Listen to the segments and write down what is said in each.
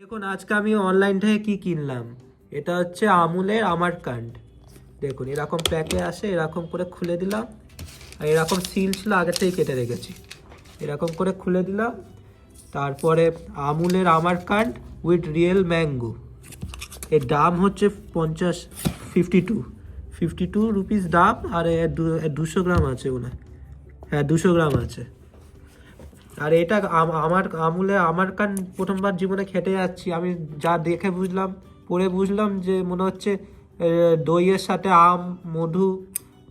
দেখুন আজকে আমি অনলাইন থেকে কি কিনলাম। এটা হচ্ছে আমুলের আমারকান্ড। দেখুন এরকম প্যাকে আসে, এরকম করে খুলে দিলাম। আর এরকম সিল ছিল, আগে থেকে কেটে রেখেছি। এরকম করে খুলে দিলাম। তারপরে আমুলের আমারকান্ড উইথ রিয়েল ম্যাঙ্গো। এর দাম হচ্ছে 52 রুপিস দাম। আর 200 গ্রাম আছে ওনার। হ্যাঁ, 200 গ্রাম আছে। আর এটা আমার আমুলে আমারকান্ড প্রথমবার জীবনে খেতে যাচ্ছি আমি। যা দেখে বুঝলাম, পরে বুঝলাম যে মনে হচ্ছে দইয়ের সাথে আম, মধু,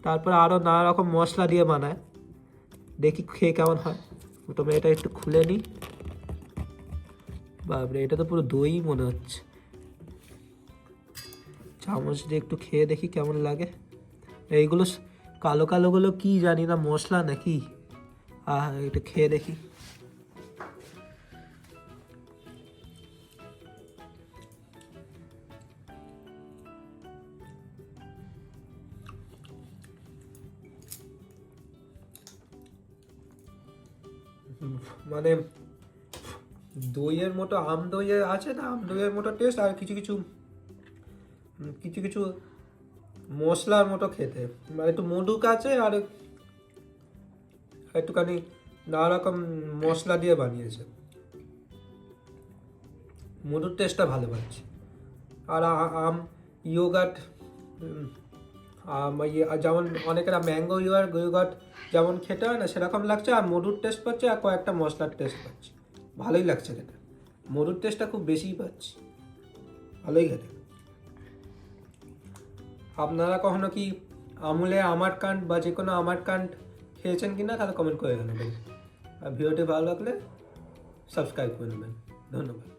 তারপরে আরও নানা রকম মশলা দিয়ে বানায়। দেখি খেয়ে কেমন হয়। প্রথমে এটা একটু খুলে নিই। বাপরে, এটা তো পুরো দই মনে হচ্ছে। চামচ দিয়ে একটু খেয়ে দেখি কেমন লাগে। এইগুলো কালো কালোগুলো কি জানি না, মশলা নাকি। একটু খেয়ে দেখি। মানে দইয়ের মতো, আম দইয়ের আছে না, আম দইয়ের মতো টেস্ট। আর কিছু কিছু কিছু কিছু মশলার মতো খেতে। মানে একটু মধু কাছে, আর একটুখানি নানা রকম মশলা দিয়ে বানিয়েছে। মধুর টেস্টটা ভালো পাচ্ছি। আর আম, ইয়োগার্ট, যেমন অনেকেরা ম্যাঙ্গো ইয়োগার্ট যেমন খেতে হয় না, সেরকম লাগছে। আর মধুর টেস্ট পাচ্ছি, আর কয়েকটা মশলার টেস্ট পাচ্ছি। ভালোই লাগছে খেতে। মধুর টেস্টটা খুব বেশিই পাচ্ছি। ভালোই খেতে। আপনারা কখনো কি আমুলে আমারকান্ড বা যে কোনো আমারকান্ড খেয়েছেন কি না, তাহলে কমেন্ট করে জানাবেন। আর ভিডিওটি ভালো লাগলে সাবস্ক্রাইব করে নেবেন। ধন্যবাদ।